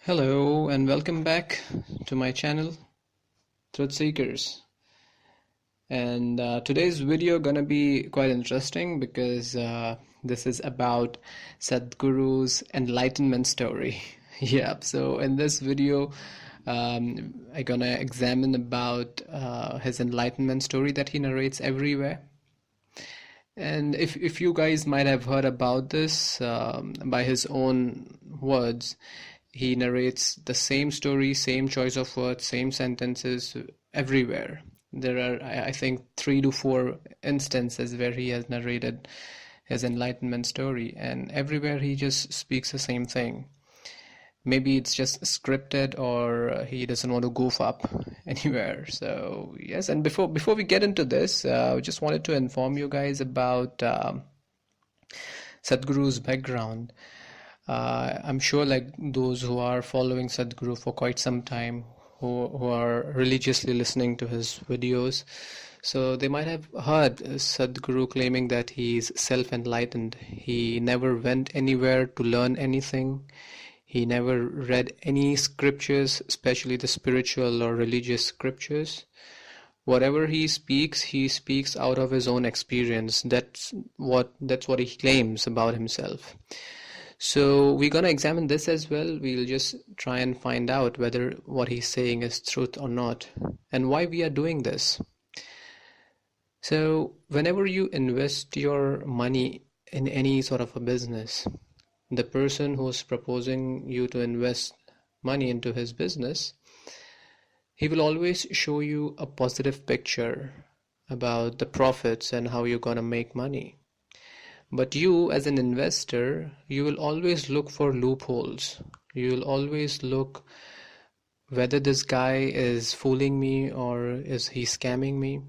Hello and welcome back to my channel, Truth Seekers. And today's video gonna be quite interesting because this is about Sadhguru's enlightenment story. Yep. So in this video, I'm gonna examine about his enlightenment story that he narrates everywhere. And if you guys might have heard about this by his own words, he narrates the same story, same choice of words, same sentences everywhere. There are, I think, 3 to 4 instances where he has narrated his enlightenment story, and everywhere he just speaks the same thing. Maybe it's just scripted, or he doesn't want to goof up anywhere. So yes, and before we get into this, I just wanted to inform you guys about Sadhguru's background. I'm sure like those who are following Sadhguru for quite some time, who are religiously listening to his videos, so they might have heard Sadhguru claiming that he's self-enlightened. He never went anywhere to learn anything. He never read any scriptures, especially the spiritual or religious scriptures. Whatever he speaks out of his own experience. That's what he claims about himself. So we're going to examine this as well. We'll just try and find out whether what he's saying is truth or not, and why we are doing this. So whenever you invest your money in any sort of a business, the person who's proposing you to invest money into his business, he will always show you a positive picture about the profits and how you're going to make money. But you, as an investor, you will always look for loopholes. You will always look whether this guy is fooling me or is he scamming me.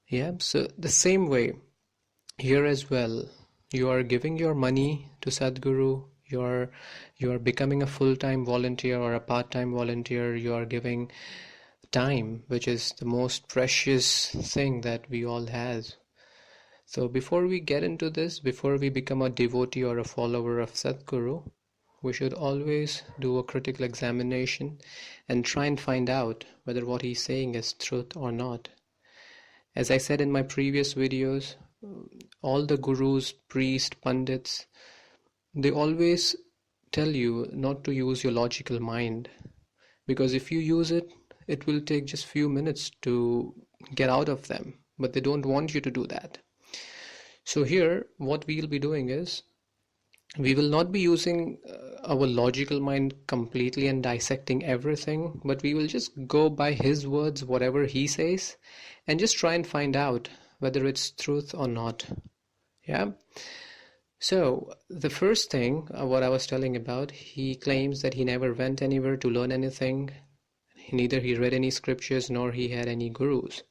Yeah, so the same way here as well. You are giving your money to Sadhguru. You are becoming a full-time volunteer or a part-time volunteer. You are giving time, which is the most precious thing that we all have. So before we get into this, before we become a devotee or a follower of Sadhguru, we should always do a critical examination and try and find out whether what he's saying is truth or not. As I said in my previous videos, all the gurus, priests, pundits, they always tell you not to use your logical mind, because if you use it, it will take just few minutes to get out of them, but they don't want you to do that. So here, what we'll be doing is, we will not be using our logical mind completely and dissecting everything, but we will just go by his words, whatever he says, and just try and find out whether it's truth or not. Yeah. So the first thing, what I was telling about, he claims that he never went anywhere to learn anything. Neither he read any scriptures nor he had any gurus.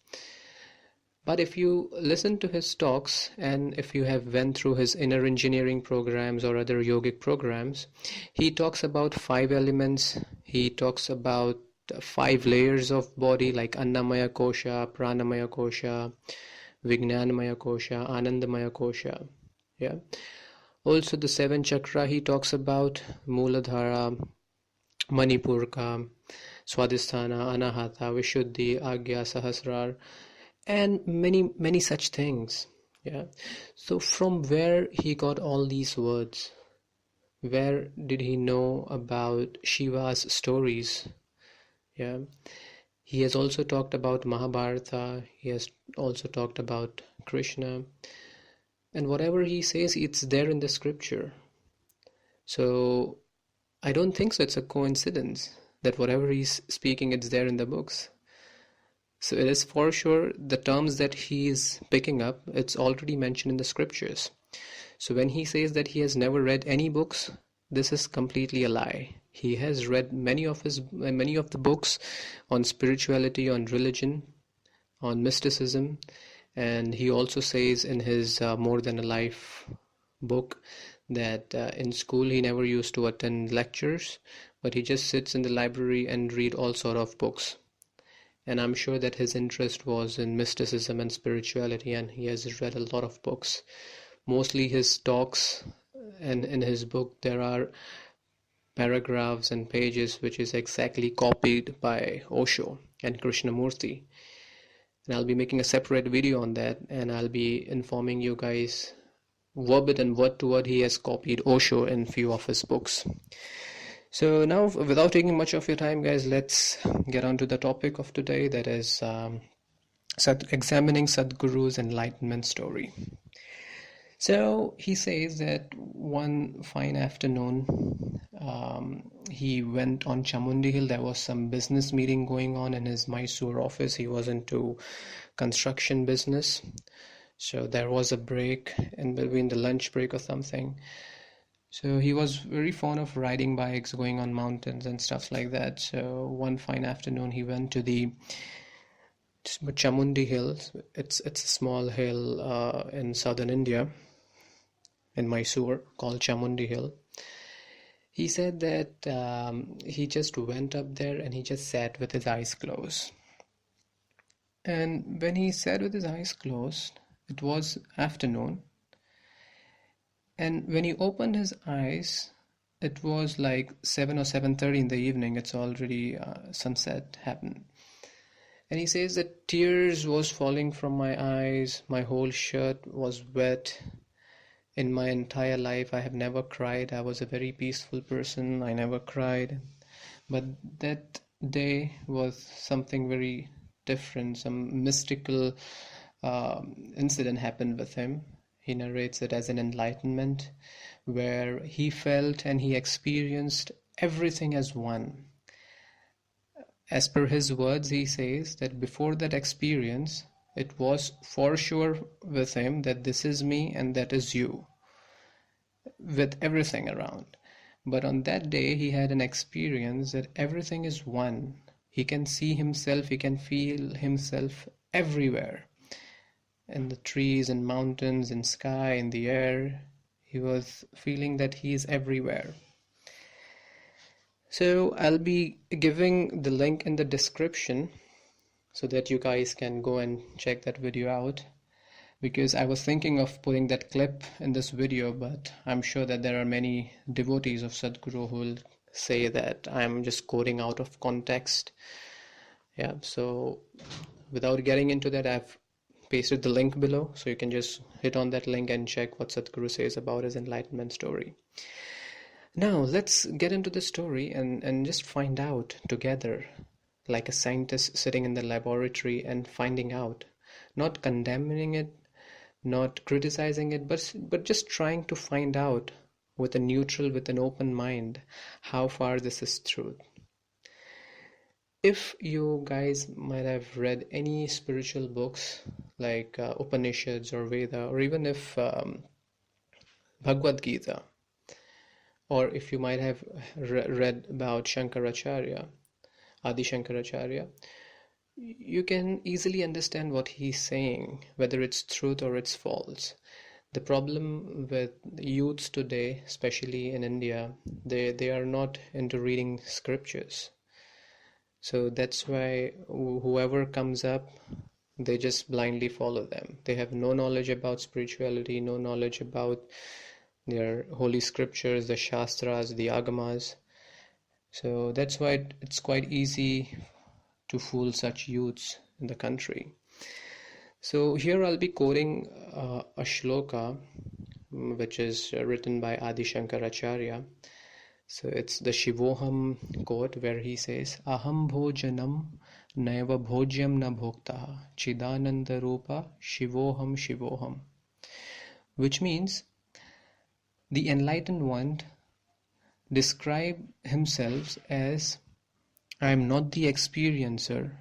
But if you listen to his talks, and if you have went through his inner engineering programs or other yogic programs, he talks about 5 elements. He talks about 5 layers of body, like Annamaya Kosha, Pranamaya Kosha, Vijnanamaya Kosha, Anandamaya Kosha. Yeah. Also the 7 chakra he talks about, Mooladhara, Manipurka, Swadhisthana, Anahata, Vishuddhi, Agya, Sahasrar, and many such things. Yeah. So from where he got all these words? Where did he know about Shiva's stories? Yeah. He has also talked about Mahabharata. He has also talked about Krishna. And whatever he says, it's there in the scripture. So I don't think so it's a coincidence that whatever he's speaking, it's there in the books. So it is for sure the terms that he is picking up, it's already mentioned in the scriptures. So when he says that he has never read any books, this is completely a lie. He has read many of the books on spirituality, on religion, on mysticism, and he also says in his More Than a Life book that in school he never used to attend lectures, but he just sits in the library and read all sort of books. And I'm sure that his interest was in mysticism and spirituality, and he has read a lot of books. Mostly his talks, and in his book there are paragraphs and pages which is exactly copied by Osho and Krishnamurti. And I'll be making a separate video on that, and I'll be informing you guys word and word to word he has copied Osho in few of his books. So now, without taking much of your time, guys, let's get on to the topic of today, that is examining Sadhguru's enlightenment story. So he says that one fine afternoon, he went on Chamundi Hill. There was some business meeting going on in his Mysore office. He was into construction business. So there was a break in between, the lunch break or something. So he was very fond of riding bikes, going on mountains and stuff like that. So one fine afternoon, he went to the Chamundi Hills. It's a small hill in southern India, in Mysore, called Chamundi Hill. He said that he just went up there and he just sat with his eyes closed. And when he sat with his eyes closed, it was afternoon. And when he opened his eyes, it was like 7 or 7:30 in the evening. It's already sunset happened. And he says that tears was falling from my eyes. My whole shirt was wet. In my entire life, I have never cried. I was a very peaceful person. I never cried. But that day was something very different. Some mystical incident happened with him. He narrates it as an enlightenment, where he felt and he experienced everything as one. As per his words, he says that before that experience, it was for sure with him that this is me and that is you, with everything around. But on that day, he had an experience that everything is one. He can see himself, he can feel himself everywhere. In the trees and mountains, in sky, in the air. He was feeling that he is everywhere. So I'll be giving the link in the description so that you guys can go and check that video out, because I was thinking of putting that clip in this video, but I'm sure that there are many devotees of Sadhguru who will say that I'm just quoting out of context. Yeah, so without getting into that, I've pasted the link below, so you can just hit on that link and check what Sadhguru says about his enlightenment story. Now let's get into the story and just find out together, like a scientist sitting in the laboratory and finding out, not condemning it, not criticizing it, but just trying to find out with a neutral, with an open mind, how far this is truth. If you guys might have read any spiritual books like Upanishads or Veda, or even if Bhagavad Gita, or if you might have read about Shankaracharya, Adi Shankaracharya, you can easily understand what he's saying, whether it's truth or it's false. The problem with youths today, especially in India, they are not into reading scriptures. So that's why whoever comes up, they just blindly follow them. They have no knowledge about spirituality, no knowledge about their holy scriptures, the shastras, the agamas. So that's why it's quite easy to fool such youths in the country. So here I'll be quoting a shloka which is written by Adi Shankaracharya. So it's the Shivoham quote, where he says, Aham bhojanam naiva bhojyam na bhoktaha chidananda rupa Shivoham Shivoham. Which means the enlightened one describe himself as, I am not the experiencer,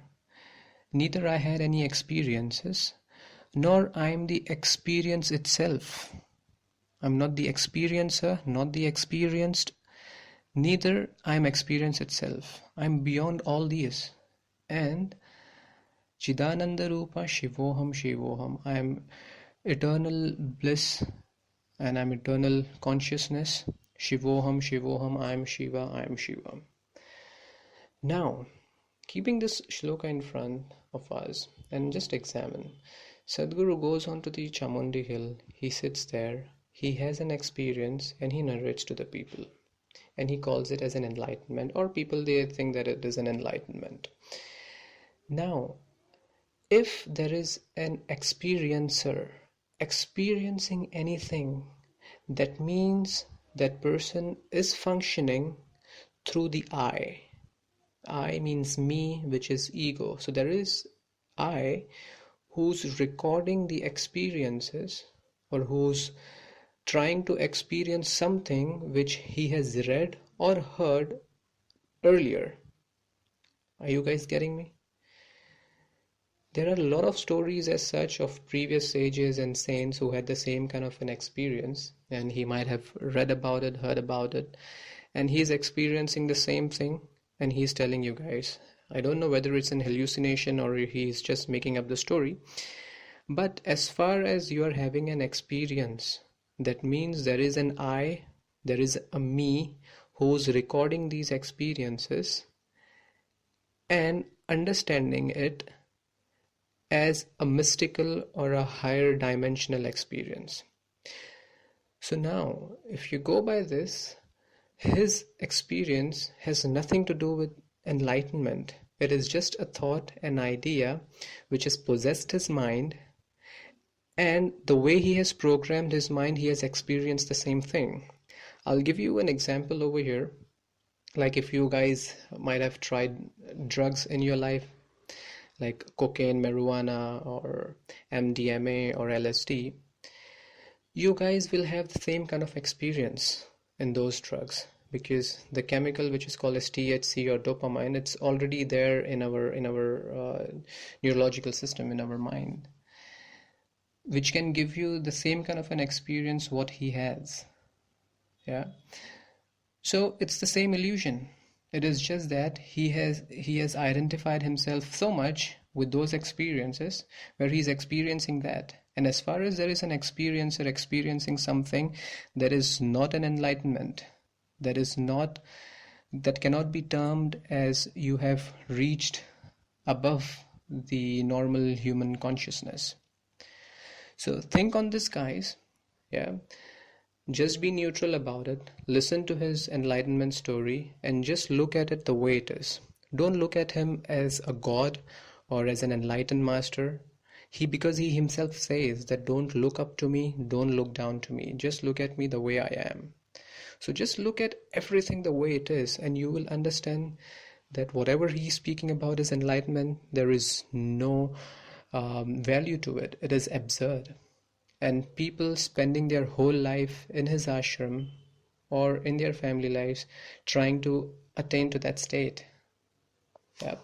neither I had any experiences, nor I am the experience itself. I'm not the experiencer, not the experienced, neither I am experience itself. I am beyond all these. And Chidananda Rupa Shivoham Shivoham. I am eternal bliss and I am eternal consciousness. Shivoham Shivoham. I am Shiva, I am Shiva. Now, keeping this shloka in front of us and just examine. Sadhguru goes on to the Chamundi Hill. He sits there. He has an experience and he narrates to the people. and he calls it as an enlightenment, or people, they think that it is an enlightenment. Now, if there is an experiencer experiencing anything, that means that person is functioning through the I. I means me, which is ego. So there is I who's recording the experiences, or who's trying to experience something which he has read or heard earlier. Are you guys getting me? There are a lot of stories as such of previous sages and saints who had the same kind of an experience, and he might have read about it, heard about it, and he's experiencing the same thing, and he's telling you guys. I don't know whether it's an hallucination or he's just making up the story, but as far as you are having an experience, that means there is an I, there is a me who's recording these experiences and understanding it as a mystical or a higher dimensional experience. So now, if you go by this, his experience has nothing to do with enlightenment. It is just a thought, an idea, which has possessed his mind, and the way he has programmed his mind, he has experienced the same thing. I'll give you an example over here. Like if you guys might have tried drugs in your life, like cocaine, marijuana, or MDMA or LSD, you guys will have the same kind of experience in those drugs, because the chemical which is called as THC or dopamine, it's already there in our neurological system, in our mind, which can give you the same kind of an experience what he has. Yeah. So it's the same illusion. It is just that he has identified himself so much with those experiences where he's experiencing that. And as far as there is an experiencer experiencing something, there is not an enlightenment. That cannot be termed as you have reached above the normal human consciousness. So think on this, guys. Yeah. Just be neutral about it. Listen to his enlightenment story and just look at it the way it is. Don't look at him as a god or as an enlightened master. Because he himself says that don't look up to me, don't look down to me. Just look at me the way I am. So just look at everything the way it is, and you will understand that whatever he's speaking about is enlightenment. There is no value to it. It is absurd. And people spending their whole life in his ashram or in their family lives trying to attain to that state. Yeah.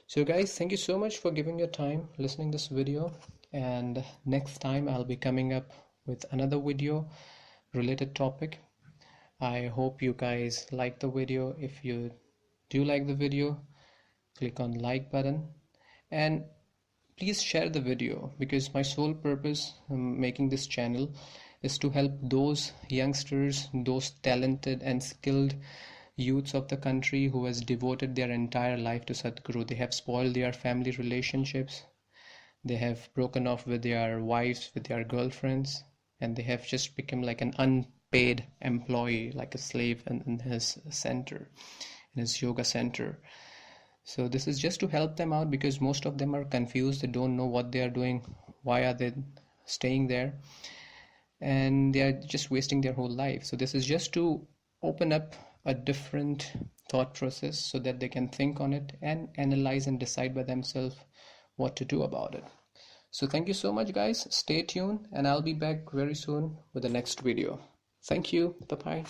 So guys, thank you so much for giving your time listening this video, and next time I'll be coming up with another video related topic. I hope you guys like the video. If you do like the video, click on like button, and please share the video, because my sole purpose in making this channel is to help those youngsters, those talented and skilled youths of the country who has devoted their entire life to Sadhguru. They have spoiled their family relationships. They have broken off with their wives, with their girlfriends, and they have just become like an unpaid employee, like a slave in his center, in his yoga center. So this is just to help them out, because most of them are confused. They don't know what they are doing. Why are they staying there? And they are just wasting their whole life. So this is just to open up a different thought process so that they can think on it and analyze and decide by themselves what to do about it. So thank you so much, guys. Stay tuned, and I'll be back very soon with the next video. Thank you. Bye-bye.